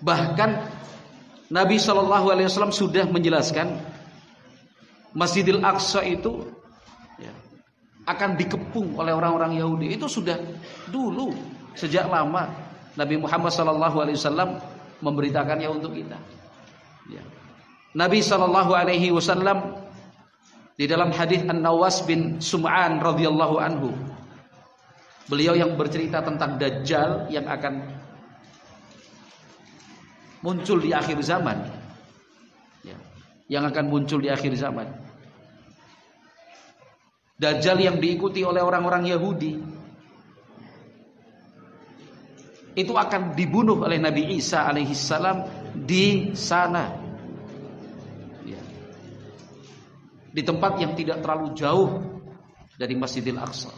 Bahkan Nabi SAW sudah menjelaskan Masjidil Aqsa itu akan dikepung oleh orang-orang Yahudi. Itu sudah dulu, sejak lama Nabi Muhammad SAW memberitakannya untuk kita. Nabi SAW di dalam hadis An-Nawas bin Sum'an radhiyallahu anhu, beliau yang bercerita tentang Dajjal yang akan muncul di akhir zaman, yang akan muncul di akhir zaman. Dajjal yang diikuti oleh orang-orang Yahudi itu akan dibunuh oleh Nabi Isa alaihissalam di sana, di tempat yang tidak terlalu jauh dari Masjidil Aqsa.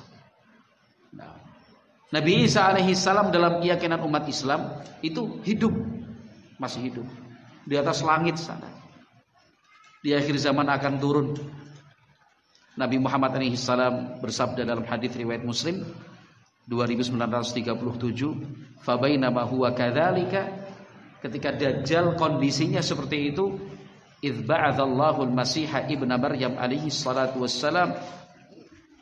Nabi Isa alaihissalam dalam keyakinan umat Islam itu hidup, masih hidup di atas langit sana. Di akhir zaman akan turun. Nabi Muhammad alaihissalam bersabda dalam hadis riwayat Muslim 2937, "Fabainama huwa kadzalika," ketika Dajjal kondisinya seperti itu, "idz ba'atsallahu al-Masiha ibna Maryam alaihi salatu wassalam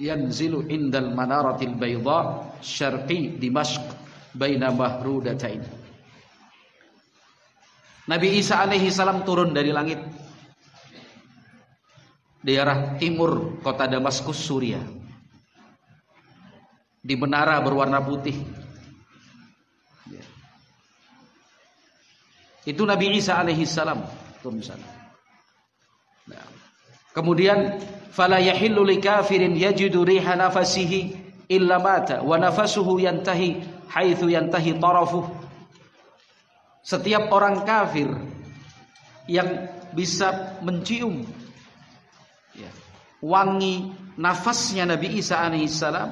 yanzilu indal manaratil bayda syarqi Dimashq baina mahrudatain." Nabi Isa alaihi salam turun dari langit di arah timur kota Damaskus, Suriah, di menara berwarna putih. Itu Nabi Isa alaihi salam turun sana. Kemudian fala yahillu likafirin yajidu riha nafasihi illa mata wa nafasuhu yantahi haitsu yantahi tarafuh. Setiap orang kafir yang bisa mencium wangi nafasnya Nabi Isa alaihissalam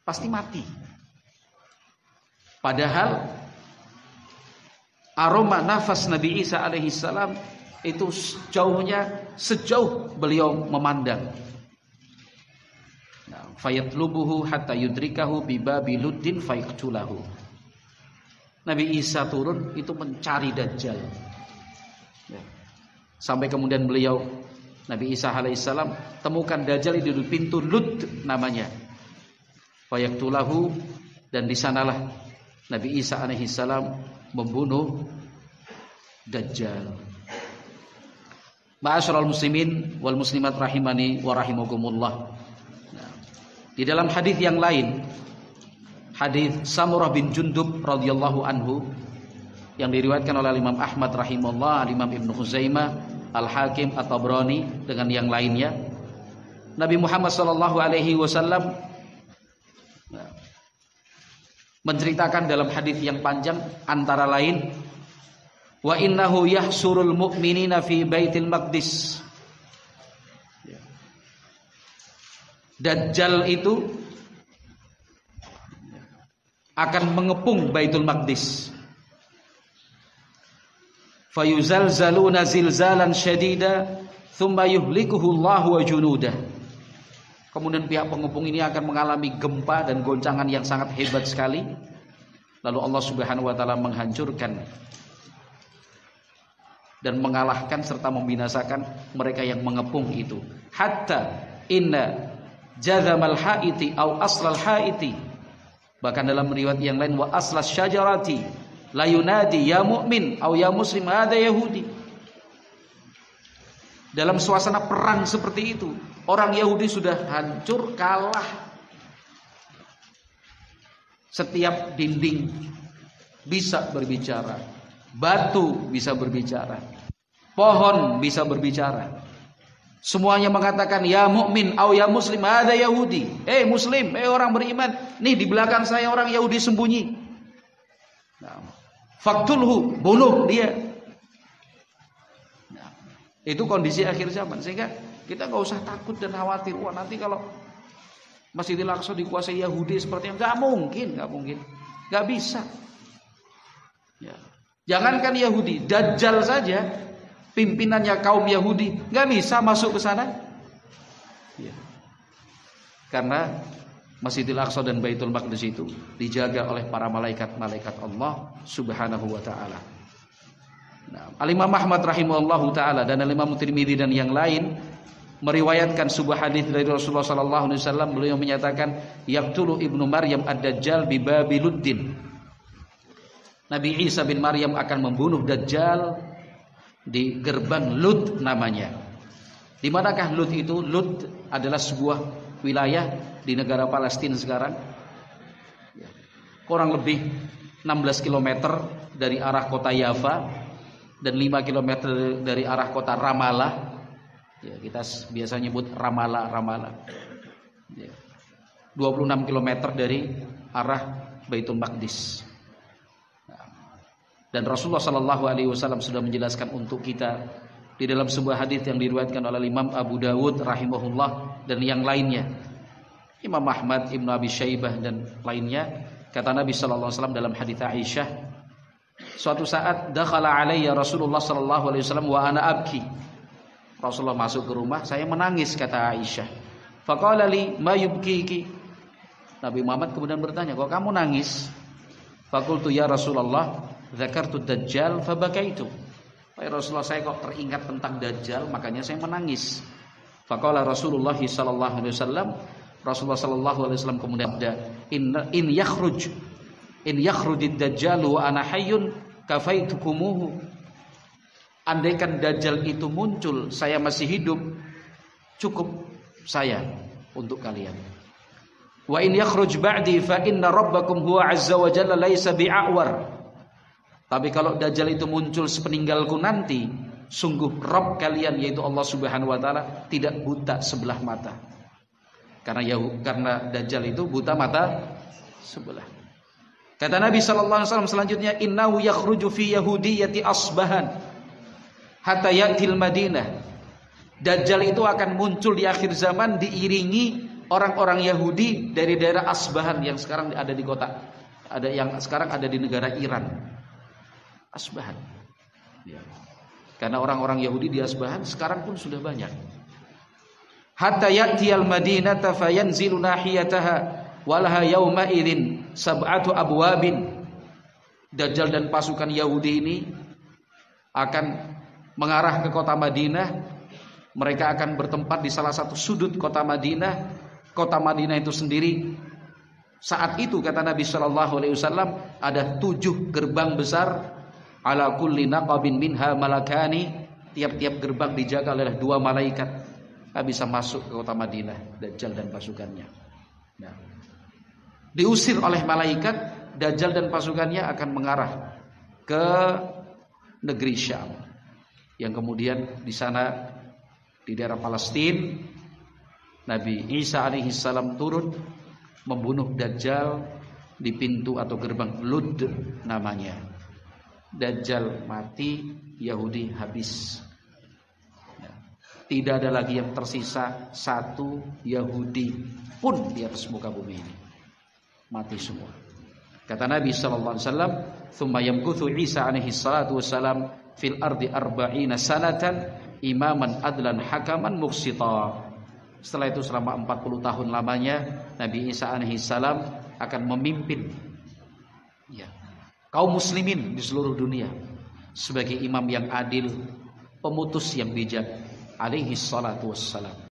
pasti mati. Padahal aroma nafas Nabi Isa alaihissalam itu jauhnya sejauh beliau memandang. Fayatlubuhu hatta yudrikahu bibabi luddin fayaqtulahu. Nabi Isa turun itu mencari Dajjal, sampai kemudian beliau Nabi Isa alaihissalam temukan Dajjal di pintu Lud namanya. Fayaqtulahu, dan di sanalah Nabi Isa alaihissalam membunuh Dajjal. Ma'asyiral muslimin wal muslimat rahimani wa rahimakumullah. Di dalam hadis yang lain, hadis Samurah bin Jundub radhiyallahu anhu yang diriwayatkan oleh Imam Ahmad rahimahullah, Imam Ibnu Khuzaimah, Al-Hakim, At-Tabrani dengan yang lainnya, Nabi Muhammad sallallahu alaihi wasallam menceritakan dalam hadis yang panjang antara lain, wa innahu yahsurul mu'minina fi Baitil Maqdis. Dajjal itu akan mengepung Baitul Maqdis. Fayuzalzaluna zilzalan syadida thumma yuhlikuhu Allahu wa junudah. Kemudian pihak pengepung ini akan mengalami gempa dan goncangan yang sangat hebat sekali. Lalu Allah Subhanahu wa taala menghancurkan dan mengalahkan serta membinasakan mereka yang mengepung itu. Hatta inna jazamal haiti au aslal haiti, bahkan dalam riwayat yang lain wa aslas syajarati la yunadi ya mu'min au ya muslim hadza yahudi. Dalam suasana perang seperti itu, orang Yahudi sudah hancur, kalah. Setiap dinding bisa berbicara, batu bisa berbicara, pohon bisa berbicara. Semuanya mengatakan ya mukmin au ya muslim hadza yahudi. Muslim, orang beriman, nih di belakang saya orang Yahudi sembunyi. Faktulhu, bunuh dia. Itu kondisi akhir zaman, sehingga kita nggak usah takut dan khawatir. Wah, nanti kalau Masjidil Aqsa dikuasai Yahudi seperti yang nggak mungkin, nggak bisa. Jangankan Yahudi, Dajjal saja, pimpinannya kaum Yahudi, nggak bisa masuk ke sana. Karena Masjidil Aqsa dan Baitul Maqdis itu dijaga oleh para malaikat-malaikat Allah Subhanahu wa taala. Nah, Al-Imam Ahmad rahimahullahu taala dan Al-Imam Tirmidzi dan yang lain meriwayatkan sebuah hadis dari Rasulullah sallallahu alaihi wasallam. Beliau menyatakan, yaqtulu ibnu Maryam ad-Dajjal bi Babiluddin. Nabi Isa bin Maryam akan membunuh Dajjal di gerbang Lud namanya. Di manakah Lud itu? Lud adalah sebuah wilayah di negara Palestina sekarang. Kurang lebih 16 km dari arah kota Yafa dan 5 km dari arah kota Ramallah. Ya, kita biasa nyebut Ramallah. Ya. 26 km dari arah Baitul Maqdis. Dan Rasulullah sallallahu alaihi wasallam sudah menjelaskan untuk kita di dalam sebuah hadis yang diriwayatkan oleh Imam Abu Dawud rahimahullah dan yang lainnya, Imam Ahmad, Ibnu Abi Syaibah dan lainnya, kata Nabi sallallahu alaihi wasallam dalam hadis Aisyah, suatu saat dakhala alayya Rasulullah sallallahu alaihi wasallam wa ana abki. Rasulullah masuk ke rumah, saya menangis, kata Aisyah. Faqala li ma yubkiki. Nabi Muhammad kemudian bertanya, kok kamu nangis? Faqultu ya Rasulullah, dzakartu Dajjal fabakaitu. Wahai Rasulullah, saya kok teringat tentang Dajjal, makanya saya menangis. Faqala Rasulullah sallallahu alaihi wasallam, Rasulullah sallallahu alaihi wasallam kemudian in yakhrujid Dajjal wa ana hayyun kafaitukumuhu. Andaikan Dajjal itu muncul, saya masih hidup, cukup saya untuk kalian. Wa in yakhruj ba'di fa inna rabbakum huwa azza wa jalla laisa bi'awar. Tapi kalau Dajjal itu muncul sepeninggalku nanti, sungguh Rabb kalian yaitu Allah Subhanahu wa taala tidak buta sebelah mata. Karena Dajjal itu buta mata sebelah. Kata Nabi sallallahu alaihi wasallam selanjutnya, innahu yakhruju fi yahudiyyati asbahan hatta ya'til Madinah. Dajjal itu akan muncul di akhir zaman diiringi orang-orang Yahudi dari daerah Asbahan yang sekarang ada di kota, yang sekarang ada di negara Iran. Asbahan. Ya. Karena orang-orang Yahudi di Asbahan sekarang pun sudah banyak. Hatta ya'tiyal Madinata fayanzilu nahiyataha walaha yawma idzin sab'atu abwabin. Dajjal dan pasukan Yahudi ini akan mengarah ke kota Madinah. Mereka akan bertempat di salah satu sudut kota Madinah. Kota Madinah itu sendiri saat itu, kata Nabi sallallahu alaihi wasallam, ada 7 gerbang besar. Ala kulli naqabin minha malakani. Tiap-tiap gerbang dijaga oleh 2 malaikat. Tak bisa masuk ke kota Madinah Dajjal dan pasukannya. Nah, diusir oleh malaikat, Dajjal dan pasukannya akan mengarah ke negeri Syam. Yang kemudian di sana di daerah Palestina, Nabi Isa alaihi salam turun membunuh Dajjal di pintu atau gerbang Lud namanya. Dajjal mati, Yahudi habis. Tidak ada lagi yang tersisa satu Yahudi pun di atas muka bumi ini. Mati semua. Kata Nabi sallallahu alaihi wasallam, "Tsumma yamkuthu Isa alaihi salatu wassalam fil ardi 40 sanatan imaman adlan hakaman muqsita." Setelah itu selama 40 tahun lamanya Nabi Isa alaihi salam akan memimpin kaum muslimin di seluruh dunia sebagai imam yang adil, pemutus yang bijak alaihi salatu wassalam.